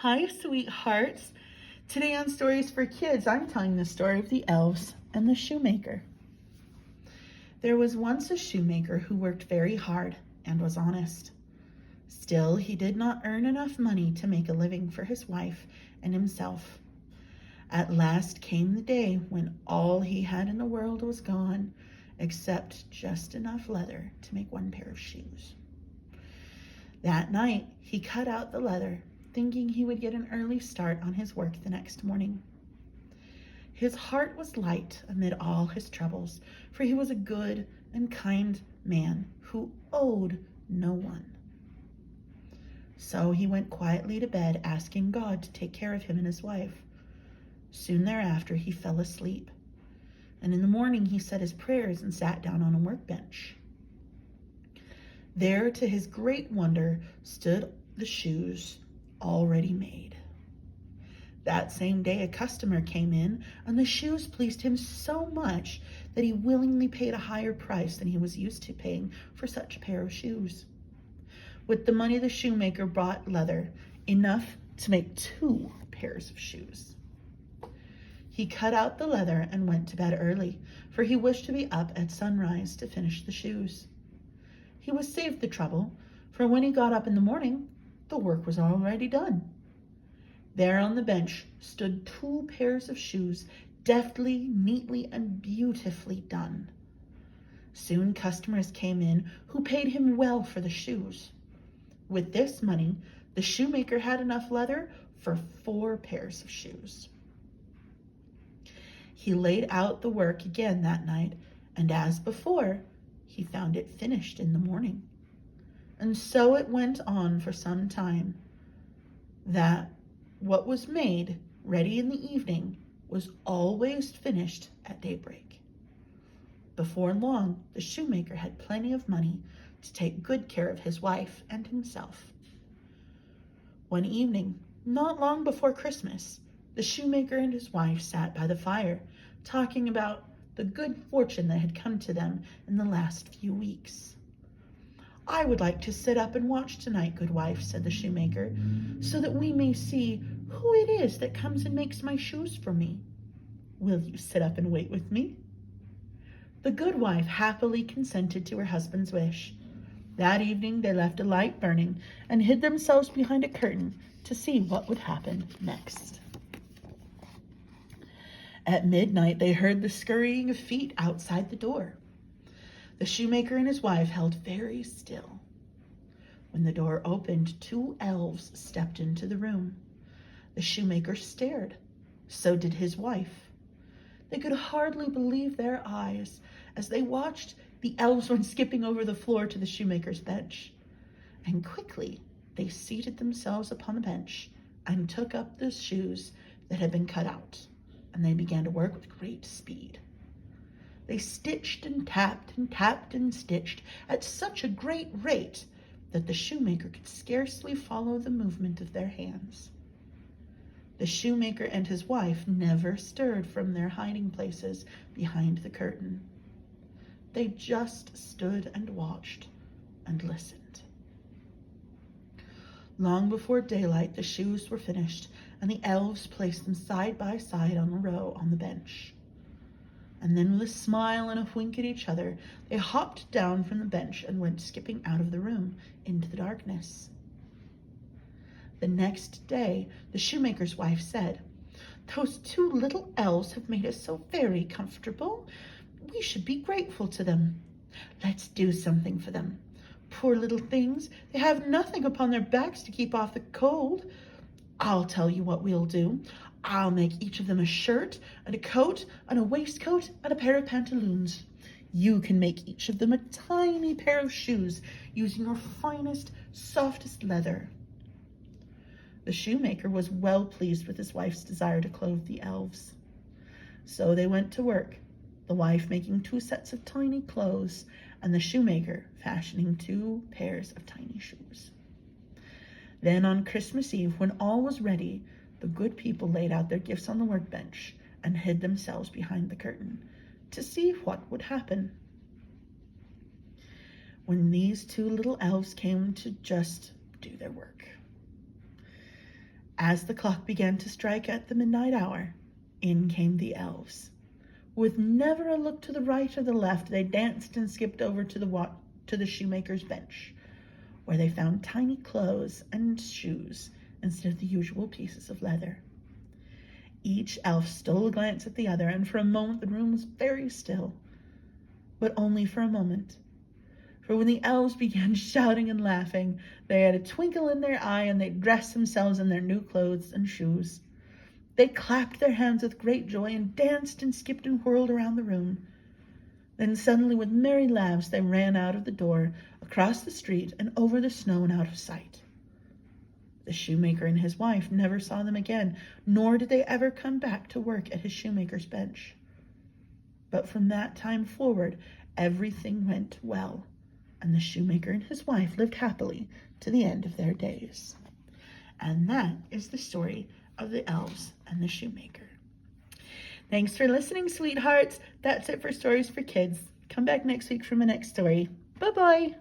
Hi, sweethearts. Today on Stories for Kids, I'm telling the story of the elves and the shoemaker. There was once a shoemaker who worked very hard and was honest. Still, he did not earn enough money to make a living for his wife and himself. At last came the day when all he had in the world was gone, except just enough leather to make one pair of shoes. That night, he cut out the leather, thinking he would get an early start on his work the next morning. His heart was light amid all his troubles, for he was a good and kind man who owed no one. So he went quietly to bed, asking God to take care of him and his wife. Soon thereafter, he fell asleep, and in the morning he said his prayers and sat down on a workbench. There, to his great wonder, stood the shoes already made. That same day a customer came in, and the shoes pleased him so much that he willingly paid a higher price than he was used to paying for such a pair of shoes. With the money, the shoemaker bought leather, enough to make 2 pairs of shoes. He cut out the leather and went to bed early, for he wished to be up at sunrise to finish the shoes. He was saved the trouble, for when he got up in the morning, the work was already done. There on the bench stood 2 pairs of shoes, deftly, neatly, and beautifully done. Soon customers came in who paid him well for the shoes. With this money, the shoemaker had enough leather for 4 pairs of shoes. He laid out the work again that night, and as before, he found it finished in the morning. And so it went on for some time, that what was made ready in the evening was always finished at daybreak. Before long, the shoemaker had plenty of money to take good care of his wife and himself. One evening, not long before Christmas, the shoemaker and his wife sat by the fire, talking about the good fortune that had come to them in the last few weeks. "I would like to sit up and watch tonight, good wife," said the shoemaker, "so that we may see who it is that comes and makes my shoes for me. Will you sit up and wait with me?" The good wife happily consented to her husband's wish. That evening they left a light burning and hid themselves behind a curtain to see what would happen next. At midnight they heard the scurrying of feet outside the door. The shoemaker and his wife held very still. When the door opened, 2 elves stepped into the room. The shoemaker stared. So did his wife. They could hardly believe their eyes as they watched the elves went skipping over the floor to the shoemaker's bench. And quickly they seated themselves upon the bench and took up the shoes that had been cut out, and they began to work with great speed. They stitched and tapped and tapped and stitched at such a great rate that the shoemaker could scarcely follow the movement of their hands. The shoemaker and his wife never stirred from their hiding places behind the curtain. They just stood and watched and listened. Long before daylight, the shoes were finished, and the elves placed them side by side on a row on the bench. And then with a smile and a wink at each other, they hopped down from the bench and went skipping out of the room into the darkness. The next day, the shoemaker's wife said, "Those 2 little elves have made us so very comfortable. We should be grateful to them. Let's do something for them. Poor little things, they have nothing upon their backs to keep off the cold. I'll tell you what we'll do. I'll make each of them a shirt and a coat and a waistcoat and a pair of pantaloons. You can make each of them a tiny pair of shoes using your finest, softest leather." The shoemaker was well pleased with his wife's desire to clothe the elves. So they went to work, the wife making 2 sets of tiny clothes, and the shoemaker fashioning 2 pairs of tiny shoes. Then on Christmas Eve, when all was ready, the good people laid out their gifts on the workbench and hid themselves behind the curtain to see what would happen. When these 2 little elves came to just do their work, As the clock began to strike at the midnight hour, in came the elves. With never a look to the right or the left, they danced and skipped over to the shoemaker's bench, where they found tiny clothes and shoes instead of the usual pieces of leather. Each elf stole a glance at the other, and for a moment the room was very still. But only for a moment. For when the elves began shouting and laughing, they had a twinkle in their eye, and they dressed themselves in their new clothes and shoes. They clapped their hands with great joy and danced and skipped and whirled around the room. Then suddenly, with merry laughs, they ran out of the door, across the street, and over the snow and out of sight. The shoemaker and his wife never saw them again, nor did they ever come back to work at his shoemaker's bench. But from that time forward, everything went well, and the shoemaker and his wife lived happily to the end of their days. And that is the story of the elves and the shoemaker. Thanks for listening, sweethearts. That's it for Stories for Kids. Come back next week for my next story. Bye-bye.